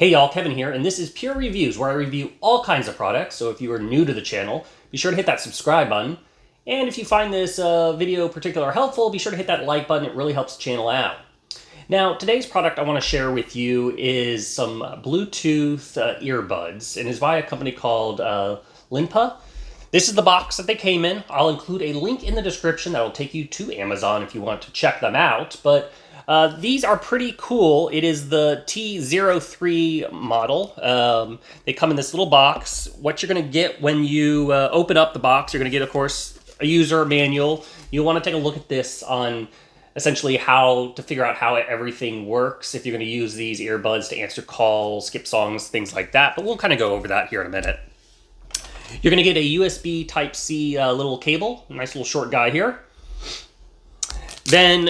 Hey y'all, Kevin here, and this is Pure Reviews, where I review all kinds of products. So if you are new to the channel, be sure to hit that subscribe button. And if you find this video particularly helpful, be sure to hit that like button. It really helps the channel out. Now, today's product I want to share with you is some Bluetooth earbuds, and it's by a company called Linpa. This is the box that they came in. I'll include a link in the description that will take you to Amazon if you want to check them out. But these are pretty cool. It is the T03 model. They come in this little box. What you're going to get when you open up the box, you're going to get, of course, a user manual. You'll want to take a look at this on essentially how to figure out how everything works if you're going to use these earbuds to answer calls, skip songs, things like that. But we'll kind of go over that here in a minute. You're going to get a USB Type-C little cable, a nice little short guy here. Then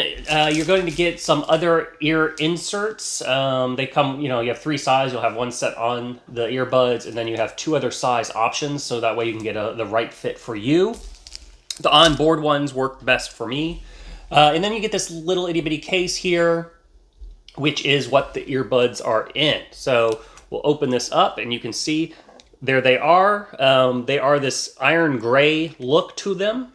you're going to get some other ear inserts. They come, you have three sizes. You'll have one set on the earbuds, and then you have two other size options, so that way you can get the right fit for you. The onboard ones work best for me. And then you get this little itty-bitty case here, which is what the earbuds are in. So we'll open this up, and you can see there they are. They are this iron gray look to them.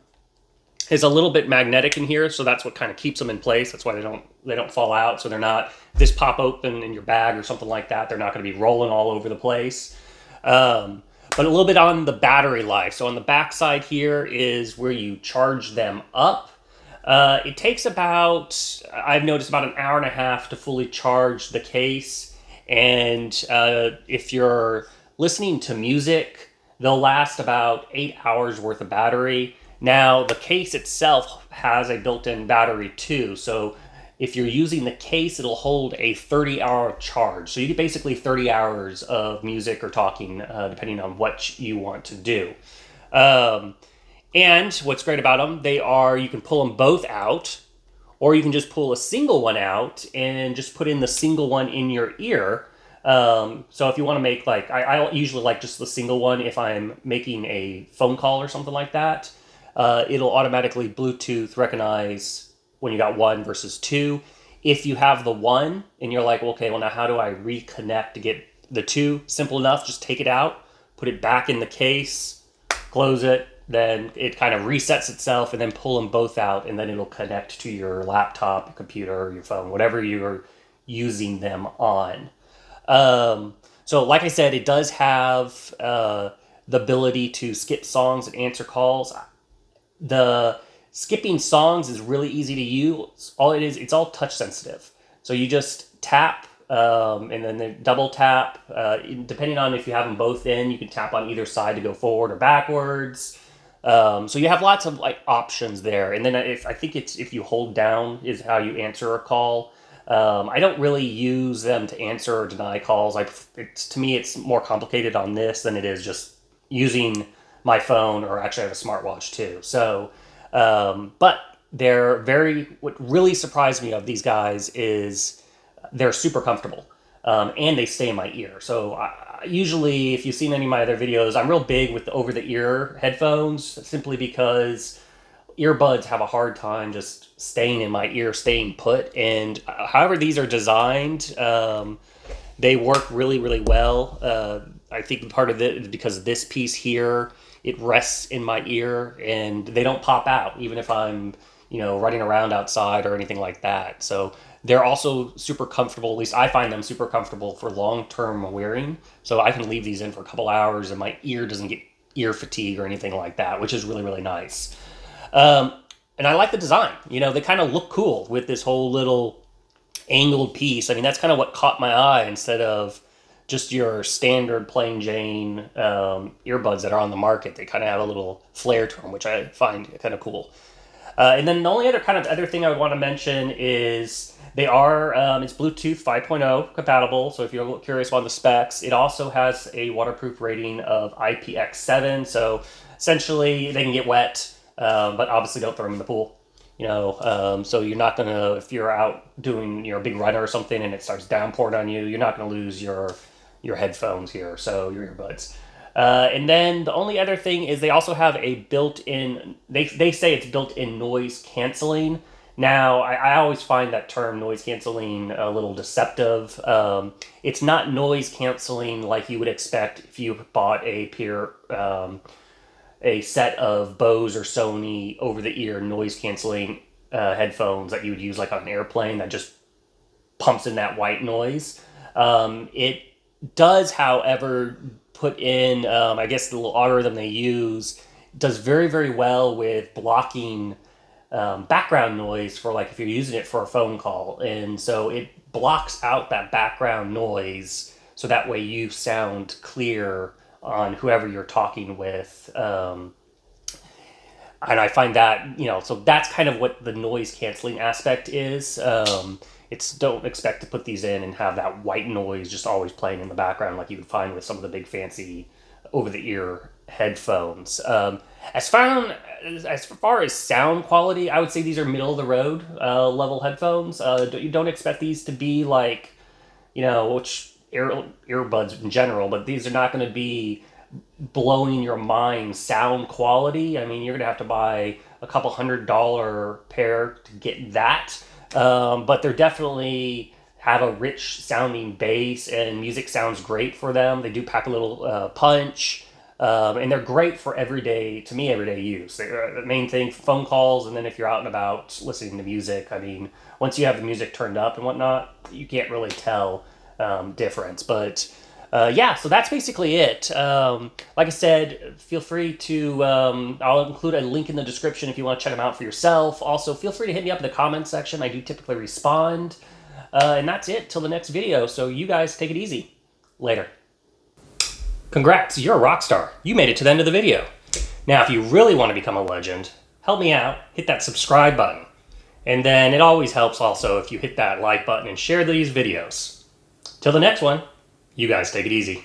Is a little bit magnetic in here, so that's what kind of keeps them in place. That's why they don't fall out. So they're not, if this pop open in your bag or something like that, they're not going to be rolling all over the place. But a little bit on the battery life. So on the back side here is where you charge them up. It takes about, I've noticed, about an hour and a half to fully charge the case. And if you're listening to music, they'll last about 8 hours worth of battery. Now, the case itself has a built-in battery too, so if you're using the case, it'll hold a 30-hour charge. So you get basically 30 hours of music or talking, depending on what you want to do. And what's great about them, you can pull them both out, or you can just pull a single one out and just put in the single one in your ear. So if you want to make, I usually like just the single one if I'm making a phone call or something like that. It'll automatically Bluetooth recognize when you got one versus two. If you have the one and you're like, okay, well now how do I reconnect to get the two? Simple enough, just take it out, put it back in the case, close it, then it kind of resets itself, and then pull them both out, and then it'll connect to your laptop, your computer, your phone, whatever you're using them on. So like I said, it does have the ability to skip songs and answer calls. The skipping songs is really easy to use. All it is, it's all touch sensitive. So you just tap, and then the double tap. Depending on if you have them both in, you can tap on either side to go forward or backwards. So you have lots of options there. And then if you hold down is how you answer a call. I don't really use them to answer or deny calls. To me, it's more complicated on this than it is just using my phone, or actually I have a smartwatch too. So, but what really surprised me of these guys is they're super comfortable, and they stay in my ear. So usually if you've seen any of my other videos, I'm real big with the over-the-ear headphones, simply because earbuds have a hard time just staying in my ear, staying put. And however these are designed, they work really, really well. I think part of it is because this piece here, it rests in my ear, and they don't pop out, even if I'm, running around outside or anything like that. So they're also super comfortable. At least I find them super comfortable for long-term wearing. So I can leave these in for a couple hours, and my ear doesn't get ear fatigue or anything like that, which is really, really nice. And I like the design. They kind of look cool with this whole little angled piece. I mean, that's kind of what caught my eye, instead of just your standard plain Jane earbuds that are on the market. They kind of have a little flair to them, which I find kind of cool. And then the only other thing I would want to mention is they are, it's Bluetooth 5.0 compatible. So if you're curious about the specs, it also has a waterproof rating of IPX7. So essentially they can get wet, but obviously don't throw them in the pool. So you're not going to, if you're out doing a big runner or something and it starts downpouring on you, you're not going to lose your headphones here, so your earbuds. And then the only other thing is they also have a built-in, they say it's built-in noise canceling. Now, I always find that term noise canceling a little deceptive. It's not noise canceling like you would expect if you bought a set of Bose or Sony over-the-ear noise canceling headphones that you would use like on an airplane that just pumps in that white noise. It does, however, put in, I guess the little algorithm they use does very, very well with blocking background noise for like if you're using it for a phone call. And so it blocks out that background noise so that way you sound clear on whoever you're talking with. And I find that, so that's kind of what the noise canceling aspect is. It's don't expect to put these in and have that white noise just always playing in the background like you would find with some of the big fancy over-the-ear headphones. As far as sound quality, I would say these are middle of the road level headphones. You don't expect these to be like, which earbuds in general, but these are not going to be blowing your mind sound quality. I mean, you're gonna have to buy a couple $100 pair to get that, but they're definitely have a rich sounding bass and music sounds great for them. They do pack a little punch, and they're great for everyday use. They're the main thing, phone calls, and then if you're out and about listening to music, I mean, once you have the music turned up and whatnot, you can't really tell difference. But yeah, so that's basically it. Like I said, feel free to, I'll include a link in the description if you want to check them out for yourself. Also, feel free to hit me up in the comments section. I do typically respond. And that's it till the next video. So you guys take it easy. Later. Congrats, you're a rock star. You made it to the end of the video. Now, if you really want to become a legend, help me out, hit that subscribe button. And then it always helps also if you hit that like button and share these videos. Till the next one. You guys take it easy.